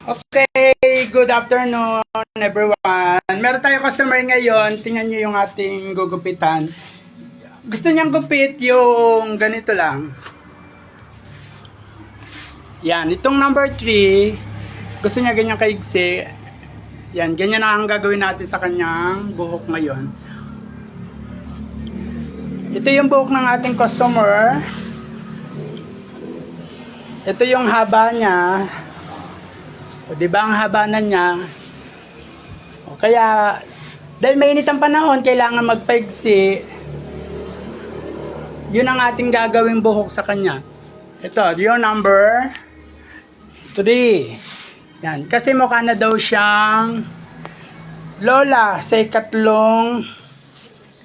Okay, good afternoon everyone. Meron tayong customer ngayon. Tingnan nyo yung ating gugupitan. Gusto niyang gupit yung ganito lang. Yan, itong number 3. Gusto niya ganyan kaigsi. Yan, ganyan na ang gagawin natin sa kanyang buhok ngayon. Ito yung buhok ng ating customer. Ito yung haba niya. O, diba ang haba na niya? O, kaya, dahil mainit ang panahon, kailangan magpaigsi. Yun ang ating gagawing buhok sa kanya. Ito, yung number 3. Yan, kasi mukha na daw siyang lola sa ikatlong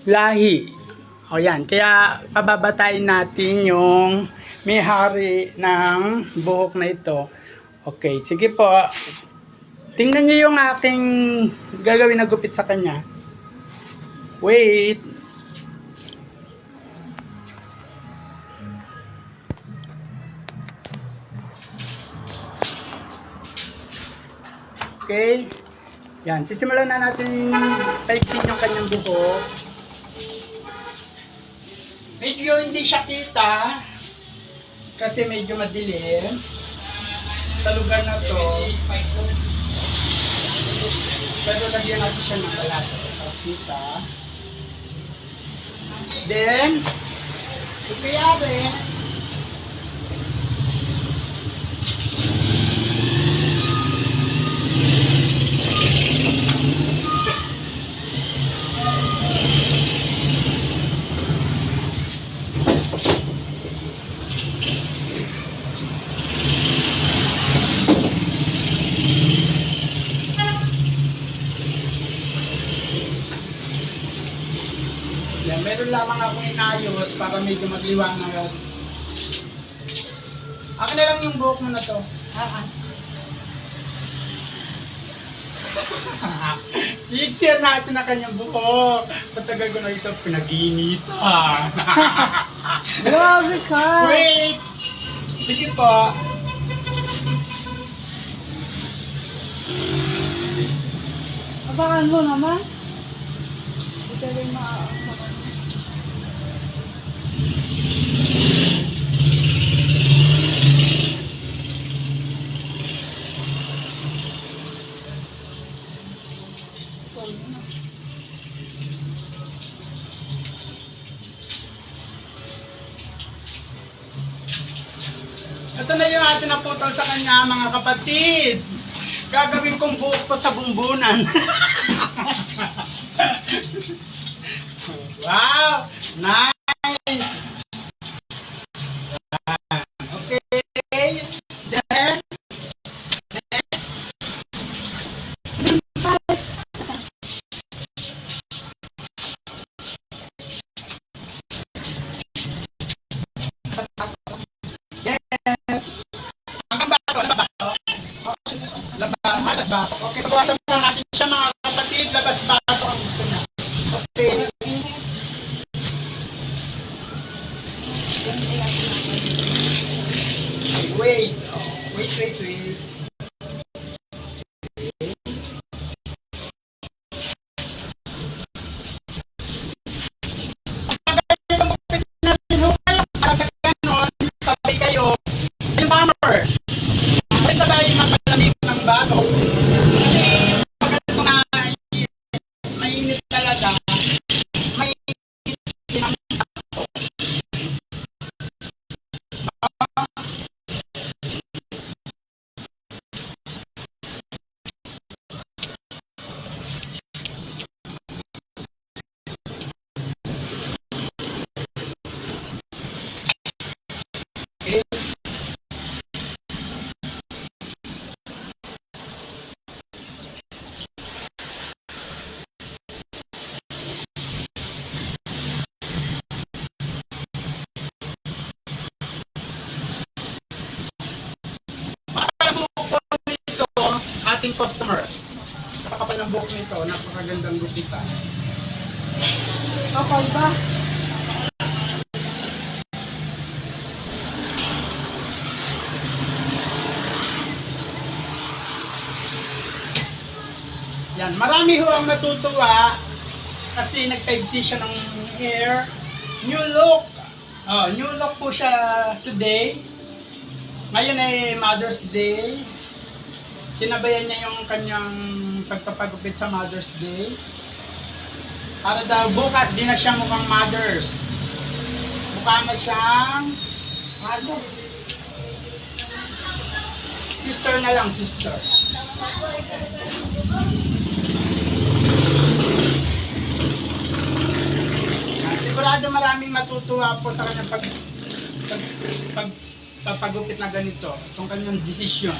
lahi. O yan, kaya pababatayin natin yung may-hari ng buhok na ito. Okay, sige po. Tingnan niyo yung aking gagawin na gupit sa kanya. Wait. Okay. Yan, sisimulan na natin paiksin yung kanyang buhok. Medyo hindi siya kita kasi medyo madilim sa lugar na to. Pero lagyan natin siya ng balata para kita. Then, ikayari. Yan, meron lamang akong inayos para medyo magliwanag. Akin na lang yung buhok mo na to. I-share natin na kanyang buhok. Patagal ko na ito pinag-iinitan. Grabe ka! Wait! Sige po. Abakan mo naman. Ito rin Ito na yung atin naputol sa kanya, mga kapatid. Gagawin kong buhok pa sa bumbunan. Wow! Nice! Okay. Then, next. Yes. Hanggang bato, labas bato. Labas bato. Okay, pagkawasan mo natin siya, mga kapatid. Labas bato ang gusto niya. Okay. Wait. Oh, wait. Para sa ganon, sabay kayo. Yung summer. Sabay mapalamig ng bago. Kasi pag ito na mainit talaga, mainit din ang bago. Okay. Para buhok po nito, ating customer. Kapal ng buhok nito, napakagandang gupitan. kapal ba? Yan, marami ho ang natutuwa kasi nagpa-exist siya ng hair. New look. Oh, new look po siya today. Ngayon ay Mother's Day. Sinabayan niya yung kanyang pagpapagupit sa Mother's Day. Para daw bukas di na siya mukhang mothers. Mukha na siyang sister na lang, sister. Sigurado maraming matutuwa po sa kanyang pagpagupit na ganito. Itong kanyang desisyon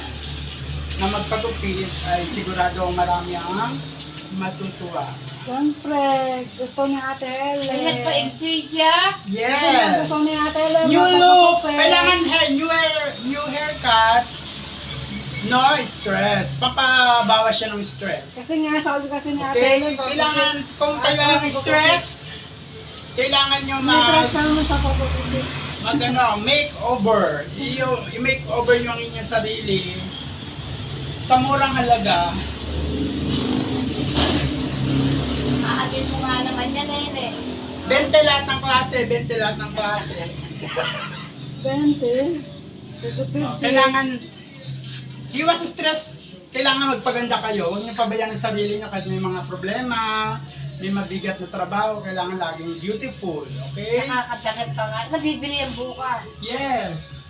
na magpagupit ay sigurado marami ang matutuwa. Siyempre, gusto ni Ate Helen. Ay, nagpa-enjoy siya. Yes! Gusto ni Ate Helen. New look! magpapagupit. Kailangan new haircut. No stress. Papabawas siya ng stress. Kasi nga, sabi kasi ni Ate Okay? Helen. Kailangan, kung kayo ang stress, kailangan nyo May naman sa pagpapagupit. makeover. I-makeover nyo ang inyong sarili sa murang halaga. Aatin mo nga naman yan, eh. 20 lahat ng klase, 20 lahat ng klase. 20. Kailangan, iwas stress. Kailangan magpaganda kayo. Huwag nyo pabayaan ang sarili nyo kahit may mga problema, may mabigat na trabaho, kailangan laging beautiful. Okay? Nakakadakit pa nga. Nabibili ang bukas. Yes.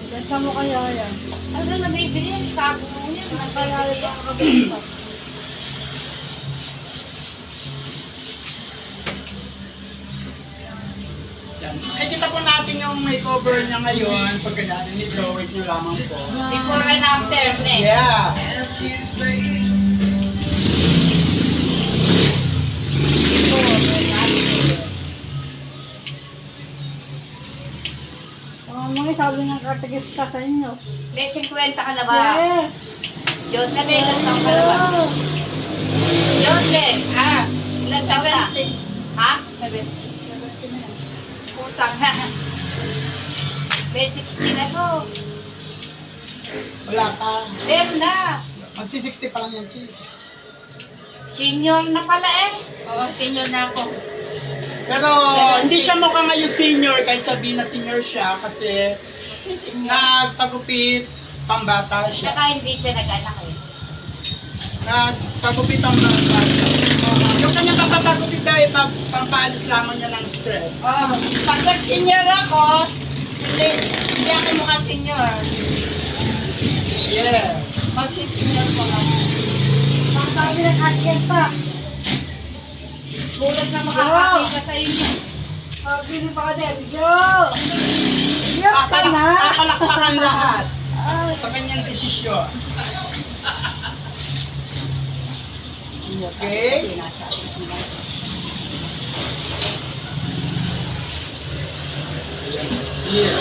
Ganda mo kaya yan. Ano na nabibili yan? Sabi mo yan. Kaya yan ang kabita. Yan. Makikita po natin yung makeover niya ngayon. Pagkagana nito, wait nyo lamang po. Before and after, ne? Yeah. Before and after. Mga sabi ng katigista sa inyo. May 50 ka na ba? Yes. Jose, may ilang taon ka na ba? Jose, ilang taon ka? Ha? 70. Putang ha. May 60 na to. Wala ka. Meron na. Magsi-60 pa lang yan, Chi. Senior na pala eh. Oo, senior na ako. Pero hindi siya mukha ngayon senior kahit sabihin na senior siya kasi nagpagupit pambata siya. Saka hindi siya nag-anak eh. Nagpagupit ang bata. Yung kanyang kapapagupit dahil pampaalis lamang niya ng stress. Pag nag-senior ako, hindi ako mukha senior. Yeah. Magsi-senior ko lang. Mga sabi ng katigista. Bulag na makakakita sa inyo. Sabi ni Father, Joe! Iyak ka na! Papalakpakan lahat sa kanyang desisyon. Okay? Here.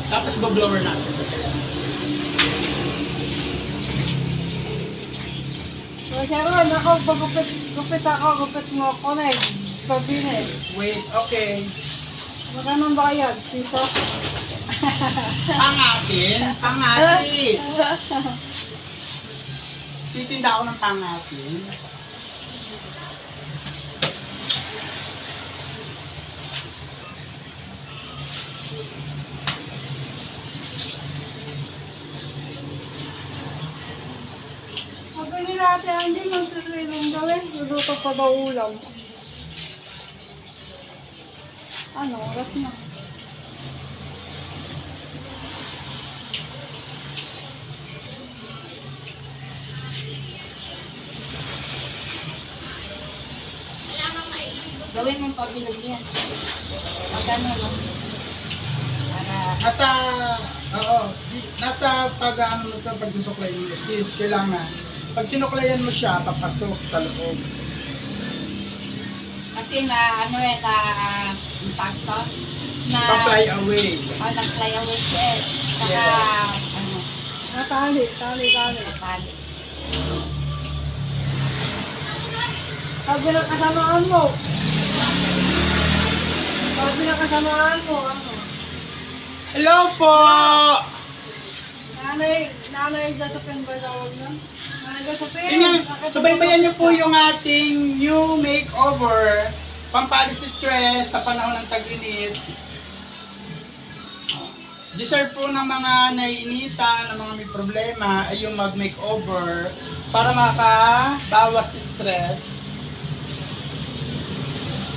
Tapos bablower natin. So, Sharon, ako, gupit ako, gupit mo ako na eh. Sabi na eh. Wait, okay. Magkano ba yan? Piso? Pangatin? Pangatin! Titinda ako ng pangatin. Sabi nila ate, hindi magsusuilong gawin. Luluto pa daw ulam. Ano, oras na. Gawin mo yung pabilog niya. Magkano no? Nasa, nasa pag-ano mo ito, pag susuklay mo, sis, kailangan. Pag sinuklayan mo siya, papasok sa loob. Kasi na, ano eh, na, tag to? Na, Pa-fly away. nag-fly away siya eh. Saka, Yeah. ano, Tali. natali. Sabi ng kasamaan mo. Sabi ng kasamaan mo, ano? Hello po! Nanay ano yung gasapin ba tawag nun? Ano gasapin? Tingnan, subaybayan niyo po yung ating new makeover. Pampalis stress sa panahon ng tag-init. Deserve po ng mga naiinitan, ng mga may problema ay yung mag-makeover para makabawas stress.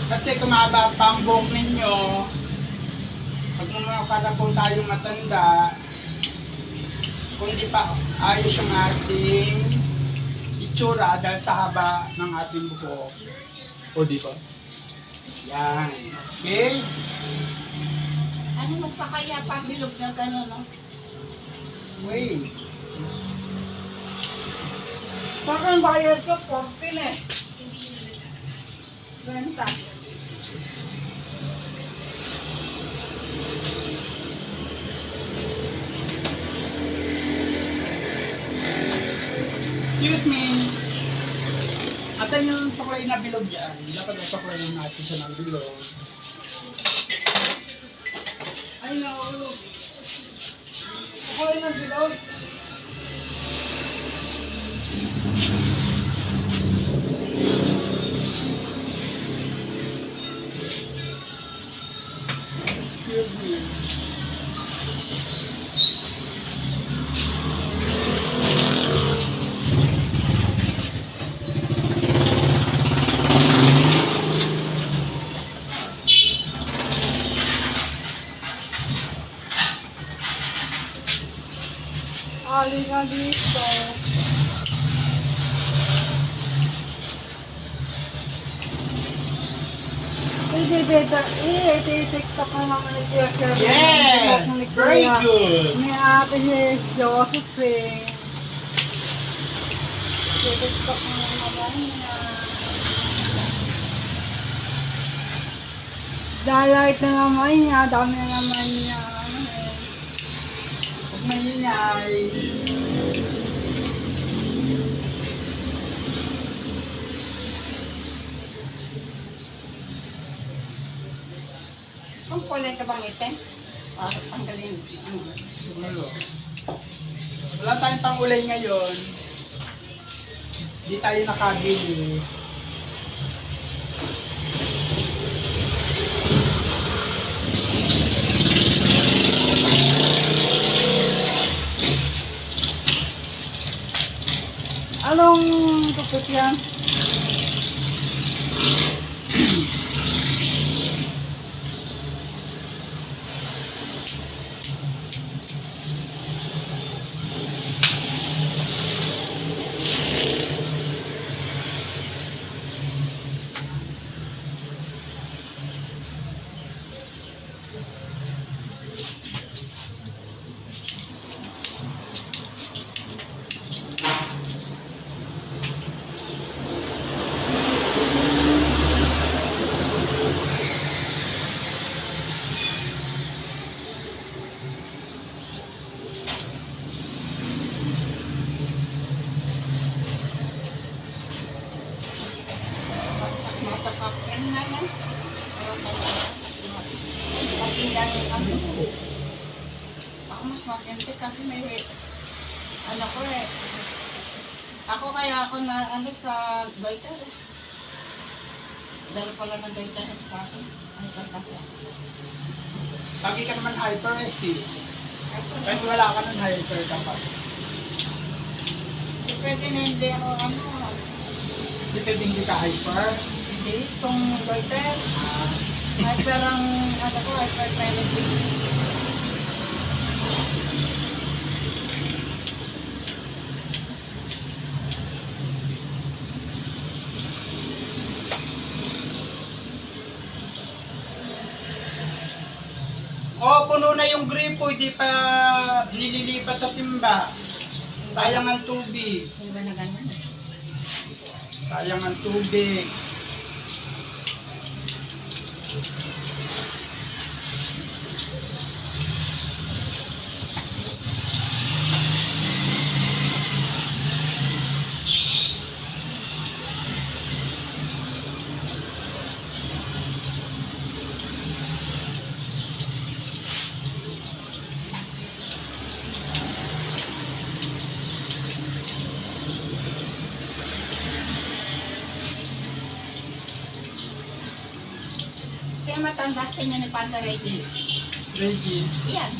Kasi kung mahaba pa ang buhok ninyo, pag para po tayong matanda, kung di pa ayos yung ating itsura dahil sa haba ng ating buhok. O di ba? Yan. Okay? Ano magpakaya pa bilog na gano'n, no? Wait. Sa akin bayad ko, 14 eh. Renta. Excuse me. Asan yung suklay na bilog yan? Dapat yung suklay natin siya ng bilog. Ay, naulog. Ako ay nagbilog. Excuse me. Ali nga dito. I-tiktok na naman ni Kuya Sir. Yes! Ni Very Kuya. good! Ni ate si Josephine. I-tiktok na naman niya. Dalight na naman niya. Dami na naman niya. Huwag maingay. Kung kulay ka bang itim? Para tanggalin. Siguro. Wala tayong pangulay ngayon. Hindi tayo nakabili. Anong tupit yan? Mas matapapin na yan. Para tanggalin. Pagkilan yung ano. Ako mas makinti kasi may ano ko eh. Ako kaya ako na ano sa goiter eh. Dahil pala ng goiter sa akin. Ay, kasi. Lagi ka naman hyper eh, sis. Kahit wala ka ng hyper ka pa. Pwede na hindi ako ano. Hindi pwede hindi ka hyper. Hindi, itong goiter. Ah, Hyper ang ano ko, hypertension. oh, puno na yung gripo, hindi pa nililipat sa timba. Sayang ang tubig. Hindi ba na ganyan? Sayang ang tubig. matanda sa inyo ni Panda Reggie? Reggie. Yan.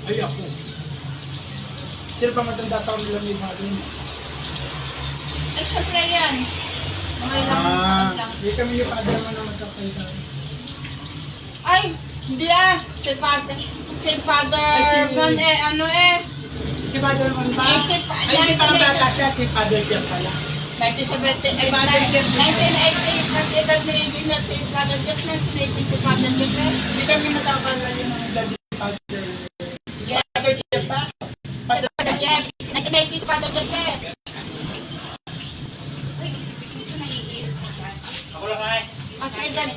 Ay, ako. Sino ba matanda sa kanila may mga dun? Ay, syempre yan. Mga ilang taon lang. Hindi kami yung padre mo na magkakita. Ay, hindi ah. Si Father. Ay, si- Bon, ano Si Father Mon ba? Ay, hindi pa ang bata siya, si Father Jeff pala. 1970, Ay, Father Jeff. 1988, mas edad ni Junior si Father Jeff, 1980 si Father Jeff. Hindi kami matakala yung mga edad ni Father. Si Father Jeff ba? Father Father Jeff, 1980 si Father Jeff. Ako lang ay. Mas edad,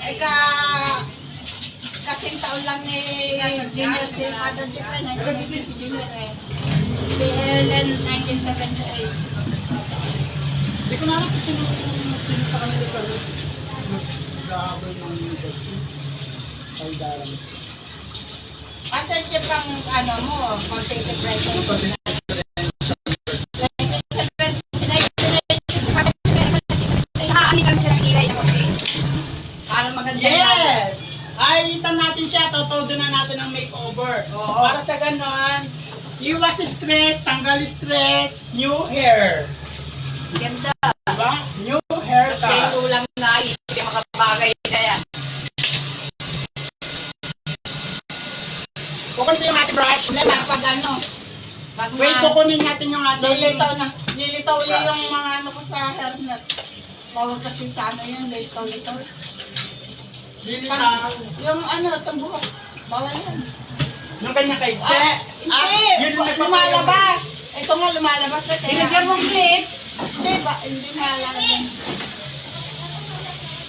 kasing taon lang ni Junior si Father Jeff, 1980 si Junior eh. Si Helen, 1978. Hindi ko na alam kung sino sa kanila pero nag-aabay ng edad. Ay, darang. Father Jeff ang ano mo, contact present. Nakakami kami siya ng kilay na kasi. Para maganda yung Yes! Ayitan natin siya, todo na natin ang makeover. Oo. Para sa ganon, iwas stress, tanggal stress, new hair. ganda. Diba? New Kaya haircut. ulam na, hindi makabagay na yan. Kukunin ko yung ating brush. Wala pag ano. Pag Wait, kukunin natin yung ating... Lilitaw ulit yung mga ano ko sa hairnet. Bawal kasi sa ano yun, lilitaw. Lilitaw. Yung ano, itong buhok. Bawal yan. Yung kanya kaitse. Hindi, yun yung nagpapagawa. lumalabas. Ito nga lumalabas na kaya. Ilagyan mo clip. Hindi ba, hindi malalabas yan.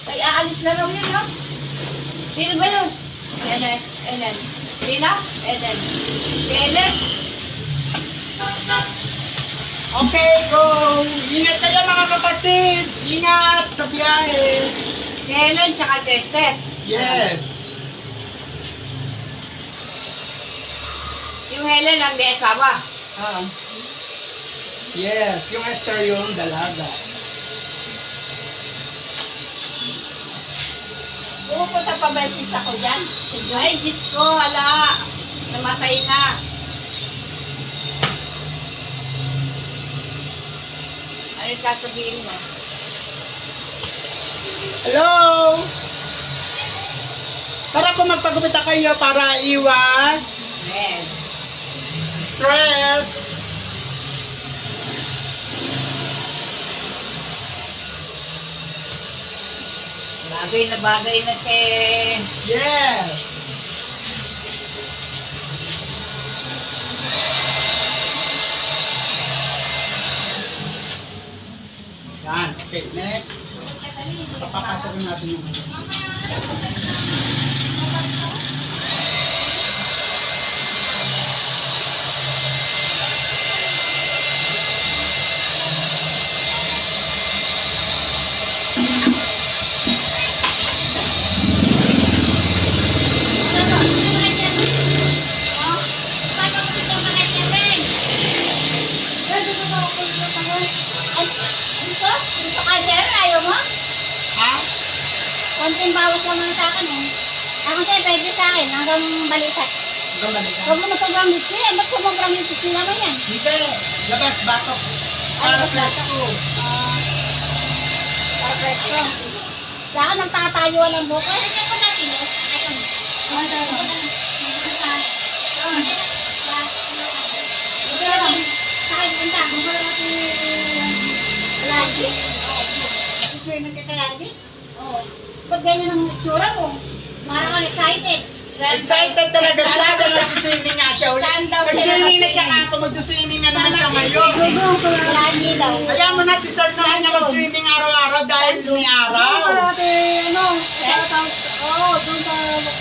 Ay, aalis na raw yun, no? Sino ba yun? Ellen. Sino? Ellen. Si Ellen? Okay, go! Ingat kayo mga kapatid! Ingat sa biyahe! Si Ellen tsaka si Esther. Yes! Yung Helen ang may asawa. Yes, yung Esther yung dalaga. Pupunta pa ba yung pizza ko dyan? Ay, Diyos ko, ala. Namatay na. Ano yung sasabihin mo? Hello! Tara po magpagupita kayo para iwas Ayan. stress. Bagay na kay... Yes! Yan. Okay, next. Papapasok natin yung... Dito ka, sir, ayaw mo? Ha? Konting bawas naman sa akin eh. Ako sir, pwede sa akin, hanggang balikat. Hanggang balikan. Huwag mo na sobrang mixi eh, ba't sobrang mixi naman yan? Hindi. Labas, batok. Para Labas, batok. presko. Para presko. Sa akin, nagtatayuan ng buko. Ano siya po natin eh? Ayun. Ano ito? Sa akin, punta. Gusto na natin lagi. Swimming ka lagi? Oo. Ba't ganyan ang tsura mo? Marang kang excited. Excited talaga siya dahil magsiswimming nga siya ulit. Saan daw siya Nag-swimming na siya nagsiswimming? nga ako, magsiswimming na naman siya ngayon. Lagi daw. Kaya mo na, deserve naman niya mag-swimming araw-araw dahil may araw.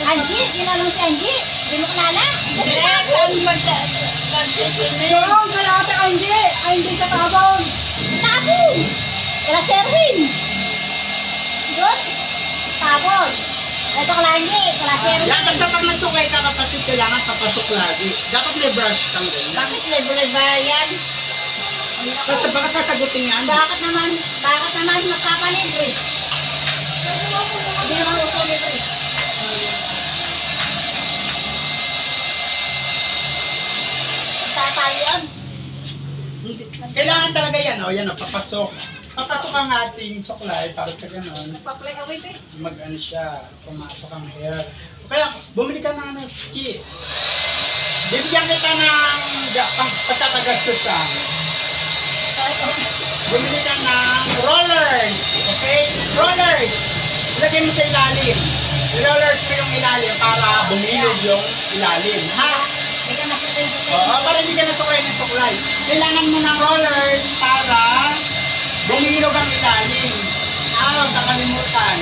Angie, ginanong si Angie. Hindi mo kilala? Saan magsiswimming? Yung kalate Angie sa tabon. Tabon! Kala Sherwin. Doon? Tabon. Ito kala Angie, kala Sherwin. Yan, basta pag nagsukay ka kapatid, kailangan papasok lagi. Dapat may brush kang ganyan. Bakit libre ba yan? Basta baka sasagutin yan. Bakit naman magpapalibre? Hindi naman ako libre. Kailangan talaga yan, o. Yan, o, papasok. Papasok ang ating suklay para sa ganon. Paplay ka, wait eh. Mag-ano siya, pumasok ang hair. Kaya, bumili ka ng ano, Chi. Bibigyan kita ng pagkakagastusan. Bumili ka ng rollers. Okay? Rollers. Ilagay mo sa ilalim. I-rollers mo yung ilalim para bumilog yung ilalim. Ha? Hindi ka nasutin sa Oo, para hindi ka nasuklay ng suklay. Kailangan mo ng rollers para bumilog ang ilalim. Huwag kakalimutan.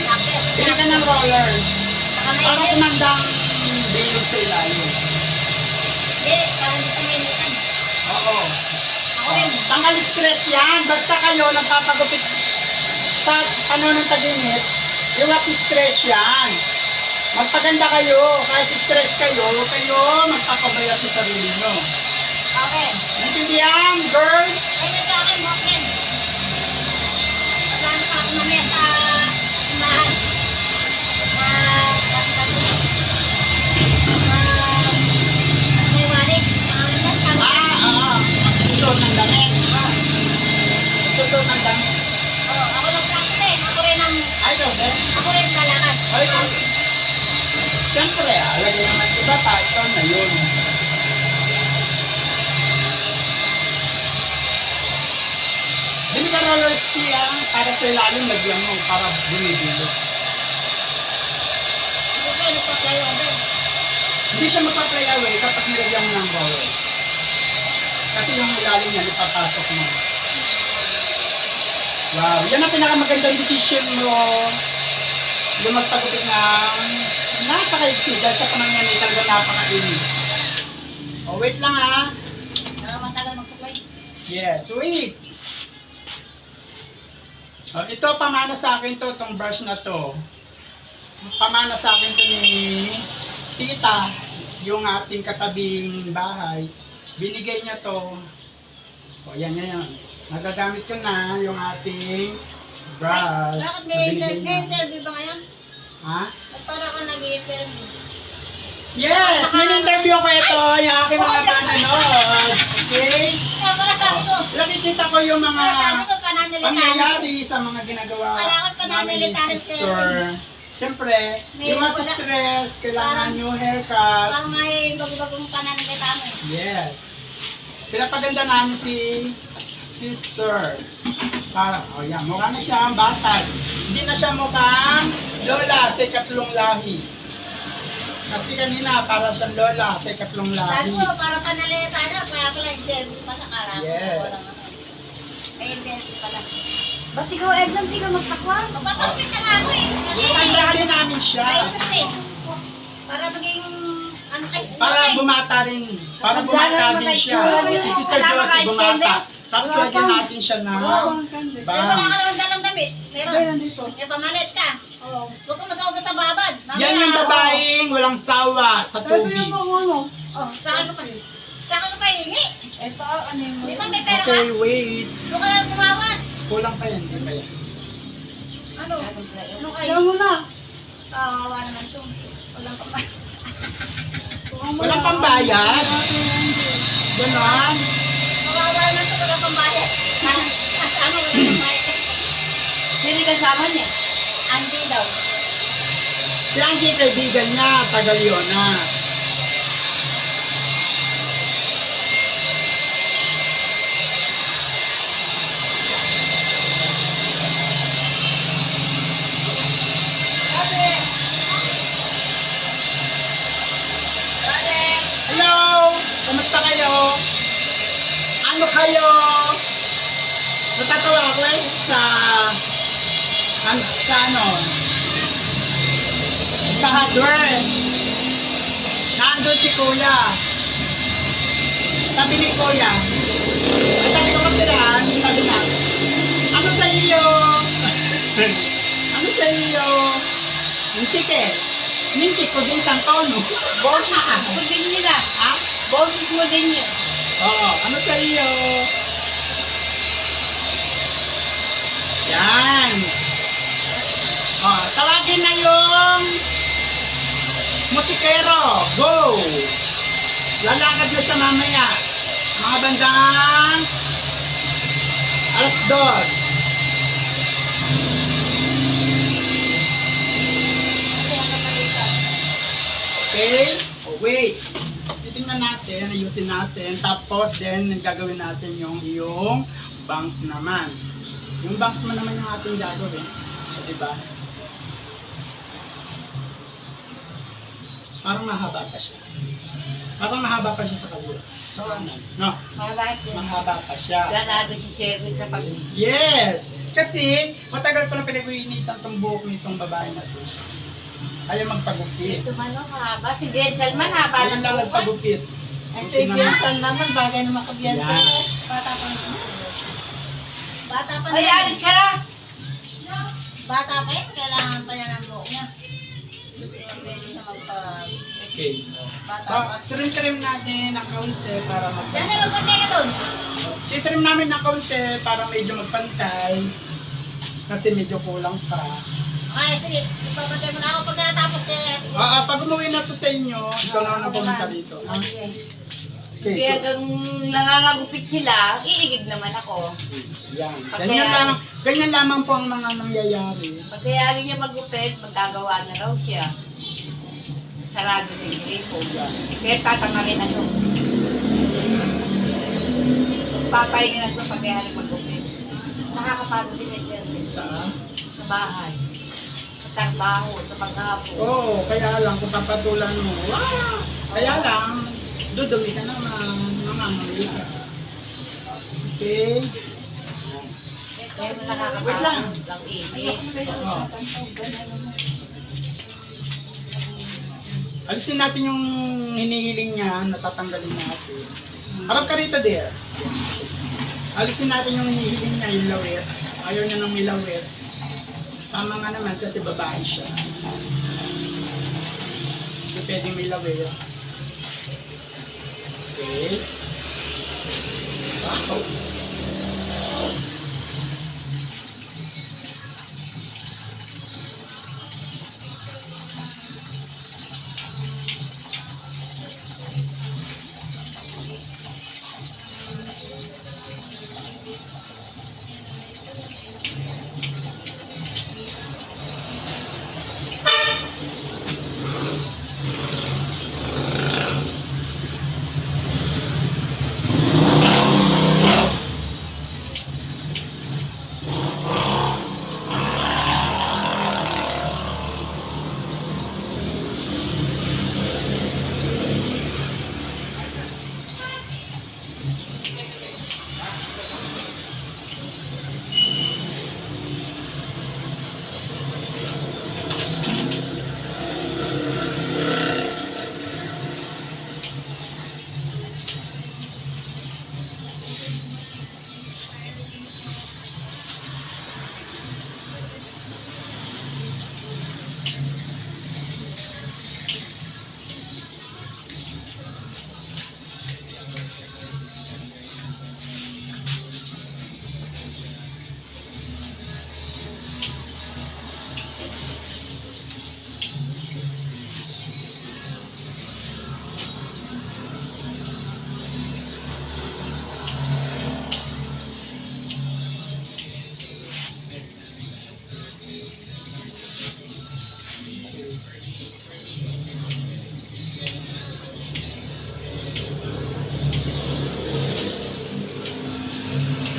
Bili ka ng rollers para kumandang bilog sa ilalim. Hindi, parang hindi sa mainitan. Oo. Ako rin. Tanggal stress yan. Basta kayo nagpapagupit sa ano ng tag-init, iwas stress yan. Magpaganda kayo. Kahit stress kayo magpapabaya sa sarili nyo. Okay. Naintindihan, girls? Ay, nagkakan mo, friend. Magkano pa ako mamaya sa simbahan? May walik. Magsusuot ng damit. Magsusuot ng damit. Oo, ako lang practice eh. Ako rin lalakad. Ay, siyempre, alagay naman iba pa. Ito na yun. Bili ka roller ski para sa ilalim lagyan mo para bumibilo. Hindi ko nagpa-fly over. Hindi siya magpa-play away kapag nilagyan mo ng roller. Kasi yung ilalim niya, ipapasok mo. Wow, yan ang pinakamagandang decision mo. Yung magpagupit ng napaka-exceed dahil sa panahon niya talaga napaka-init. Oh, wait lang ha. Matagal magsuklay. Yes, wait. Oh, ito, pamana sa akin to, itong brush na to. Pamana sa akin to ni Tita, yung ating katabing bahay. Binigay niya to. O, yan. Nagagamit ko na yung ating brush. Bakit na binigay niya. interview ba ngayon? Ha? Ba't para ka nag-interview? Yes! Nin-interview ko ito, yung aking mga manonood. Okay? Kaya pala sabi ko. Nakikita ko yung mga Kaya sabi ko, pananalitaris. pangyayari sa mga ginagawa Kailangan pa namin ni nanilitaris sister. Siyempre, May iwas wala- stress, kailangan Parang- new haircut. Parang may bago-bagong pananalita mo eh. Yes. Pinapaganda namin si sister. Parang, oh yan, mukha na siya ang bata. Hindi na siya mukhang lola sa ikatlong lahi. Kasi kanina, para siyang lola sa ikatlong Sabi lahi. ko, parang pananalita na. Kaya pala interview pa sa karang. Yes. Ay, interview pala. Ba't ikaw exam, ikaw magtakwang? Magpapapit na nga ako eh. Kasi, Ipandrali namin siya. may interest eh. Para maging, ano, ay, Para bumata rin. Para bumata din siya. Si Sister Josie bumata. Tapos lagyan natin siya ng Oo. Pero wala ka bangs. naman dalang damit. Meron. Ayun, nandito. May pamalit ka. Oo. Huwag ka masobra sa babad. Mamaya, Yan yung babaeng walang sawa sa Sabi tubig. yung mga ano. Oh, sa akin ko pa. Sa akin ko pa hingi. Ito, ano yung Di ba may pera ka? Okay, wait. Doon ka lang bumawas. Kulang pa yan. Di ba yan? Ano? Ano kayo? Yan mo na. Kawawa naman to. Walang pa. Walang pambayad. Ganon. Kawawa naman to. Walang pambayad. Kasama walang pambayad. Sino kasama niya? Andy daw. Si Angie, kaibigan niya, taga Leona. Hello! Kumusta kayo? Ano kayo? Natatawa ako sa ano? Sa hardware. Nandun si Kuya. Sabi ni Kuya, ang sabi ko kapirahan, sabi niya, ano sa iyo? Ano sa iyo? Yung chike. Yung chike ko din siyang tono. Boses mo din nila. Ha? Boses mo din yun. Oo, ano sa iyo? Yan. Oh, tawagin na yung musikero. Go! Lalakad na siya mamaya. Mga bandang Alas 2. Okay? Oh, wait. Titingnan natin, ayusin natin. Tapos, then, gagawin natin yung iyong bangs naman. Yung bangs mo naman yung ating gagawin. So, diba? Parang mahaba pa siya. Parang mahaba pa siya sa kabila. Sa kanan. No? Mabait din. Mahaba pa siya. Ganado si Sherry sa pag... Yes! Kasi, matagal ko na pinag-uinitan tong buhok nitong babae na to. Ayaw magpagupit. Ito man ang haba. Si Denzel man haba Ayaw ng lang buwan. magpagupit. Ay, sa Biansan naman, bagay naman ka Biansan. Yan. Bata pa naman. Bata pa Ay, naman. alis ka na! Bata pa yun, kailangan pa yan ang buhok niya. Pwede siya magpa... Okay. Bata So, pa. trim natin ng kaunti para Yan magpantay. na, magpantay ka doon. Titrim namin ng kaunti para medyo magpantay. Kasi medyo kulang pa. Okay, sige. Ipapantay mo na ako pagkatapos eh. Pag umuwi na to sa inyo, ikaw na pumunta dito. Ah, sige. Okay. Kaya hanggang nangangagupit sila, iigib naman ako. Yan. Pagkaya- Ganyan lamang po ang mga nangyayari. Pagkayari niya magupit, magkagawa na raw siya. Sarado din yung gripo. Kaya tatama rin ano. Papahinga na ito pagkayari magupit. Nakakapagod din siya Saan? sa bahay. Sa trabaho, sa paghapo. Oo, kaya lang kung papatulan mo, wow! Kaya lang, dudumi ka naman, mamamali ka. Okay? Kaya mo nakakapagod Wait lang. lang init. Oh. Alisin natin yung hinihiling niya, natatanggalin natin. Harap ka rito, dear. Alisin natin yung hinihiling niya, yung lawit. Ayaw niya ng may lawit. Tama nga naman kasi babae siya. Hindi pwedeng may lawit. Okay. Wow.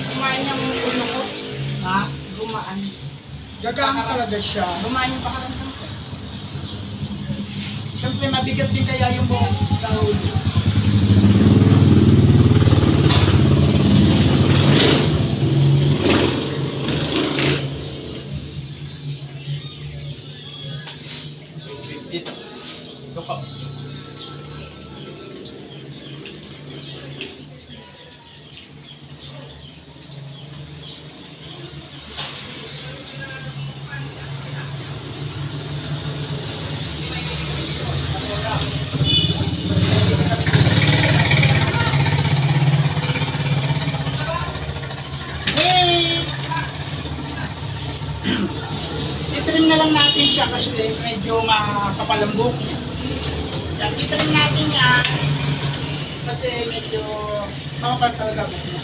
Kumain yung ulo ko. Ha? Gumaan. Gagaan talaga siya. Gumaan yung pakaramdam ko. Siyempre mabigat din kaya yung buhok sa ulo. Dito. Dito. Hey! Itrim na lang natin siya kasi medyo makapalambok niya. Yan, itrim natin yan kasi medyo makapal talaga buhok niya.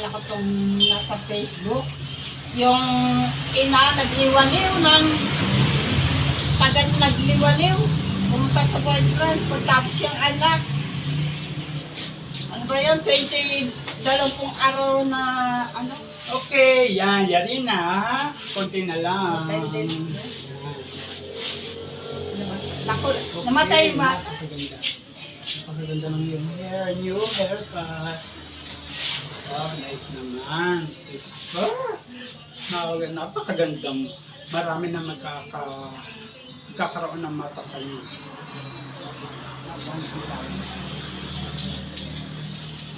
naalala ko tong nasa Facebook. Yung ina nagliwaliw ng tagal nagliwaliw. Pumunta sa boyfriend. Pagtapos yung anak. Ano ba yun? 20 araw na ano? Okay, yan. Yari na. Konti na lang. Okay, Yan. Naku, namatay ba? Napakaganda. Napakaganda ng iyong hair. New haircut. Oh, nice naman. Sister. Napakaganda mo. Marami na magkakaroon ng mata sa iyo.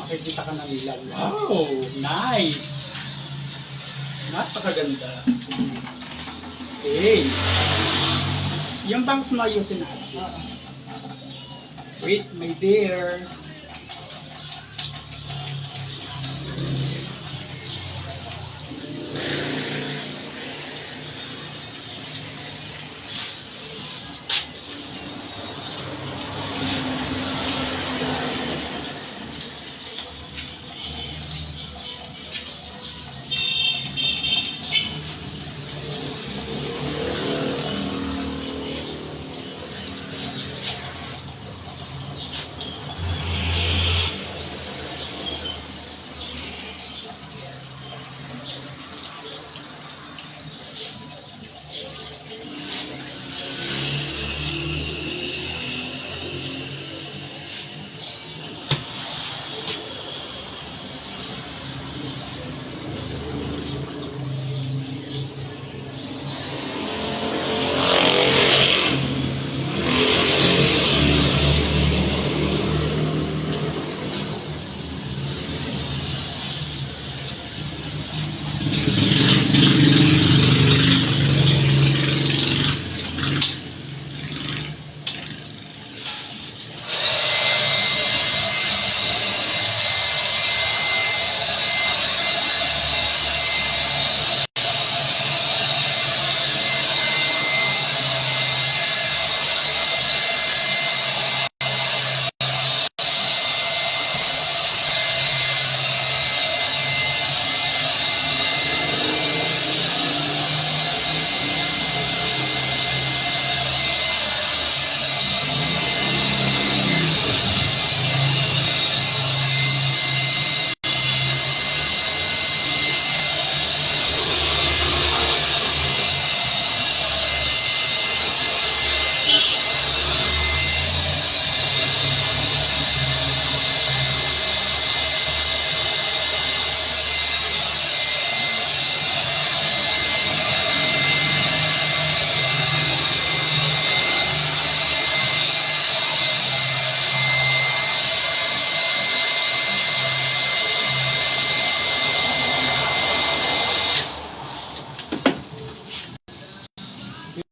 Makikita ka ng ilan. Wow! Nice! Napakaganda. Okay. Yung bangs mo ayusin natin. Wait, my dear.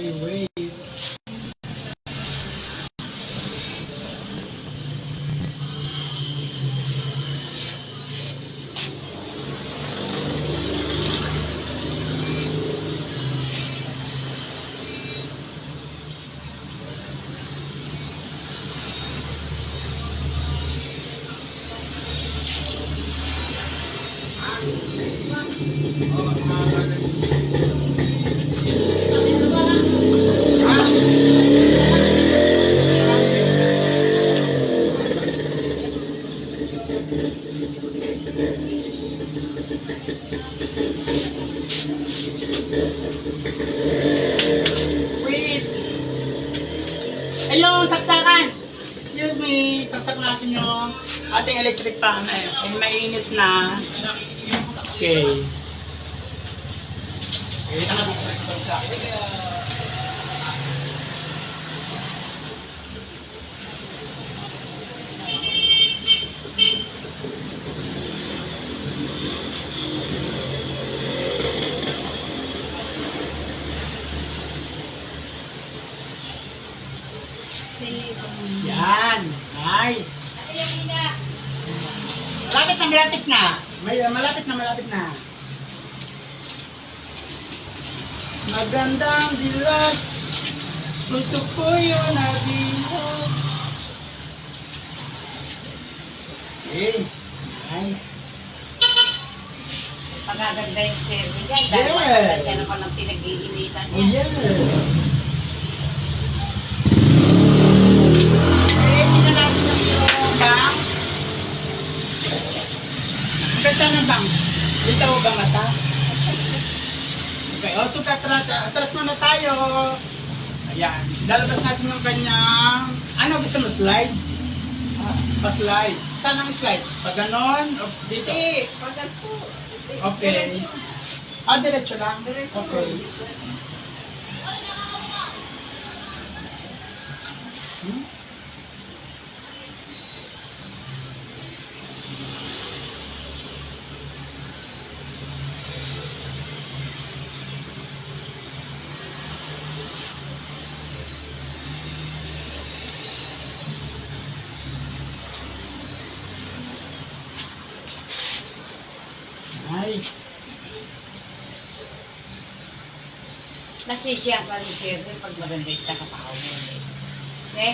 Wait! Ay, yung saksakan! Excuse me, saksak natin yung ating electric fan. Ay, mainit na. Okay. Yan. Nice. Malapit na, malapit na. Malapit na. Magandang dilag. Gusto ko yun nabihag. Okay. Nice. magaganda yung service dyan. Dahil Yes. matagal ka naman ang pinag-iinitan Oh, niya. yes. Eh, tingnan natin yung bangs. Hanggang saan ang bangs? Dito o ba mata? Okay, so atras muna tayo. Ayan, lalabas natin yung kanyang, ano gusto mo, slide? Pa-slide. Saan ang slide? Pag ganon o dito? Eh, pagkat po. Okay. Diretso lang? Diretso. Okay. Hmm? Nice. Nasisiya ka rin service pag maganda yung kakatao mo. Eh?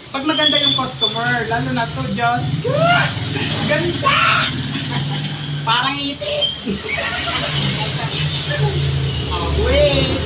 Pag maganda yung customer, lalo na to, Diyos ko, ganda! Parang itik. Oh, wait.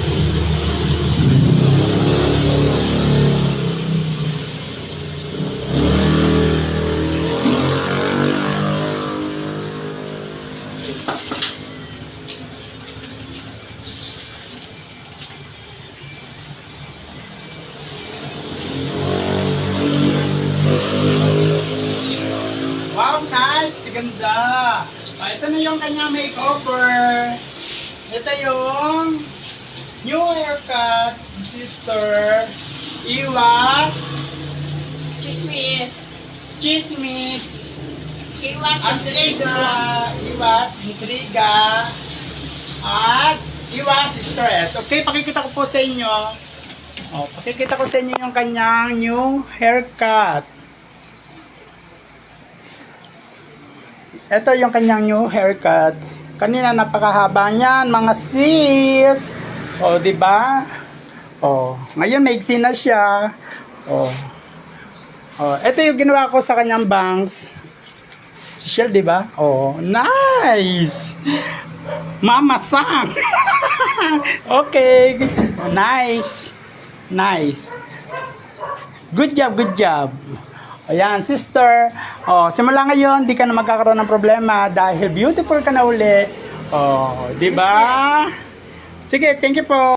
Wow, nice! Ganda! Ito na yung kanyang makeover. Ito yung new haircut, sister. Iwas. Chismis. Chismis. Iwas At iwas, intriga. At iwas, stress. Okay, pakikita ko po sa inyo. Oh, pakikita ko sa inyo yung kanyang new haircut. Ito yung kanyang new haircut. Kanina napakahaba niyan, mga sis. Oh, 'di ba? Oh, ngayon maiksi na siya. Oh. Oh, ito yung ginawa ko sa kanyang bangs. Social, 'di ba? Oh, nice. Mama sang. Okay. Oh, nice. Nice. Good job, good job. Ayan, sister. Oh, simula ngayon, di ka na magkakaroon ng problema dahil beautiful ka na uli. Oh, di ba? Sige, thank you po.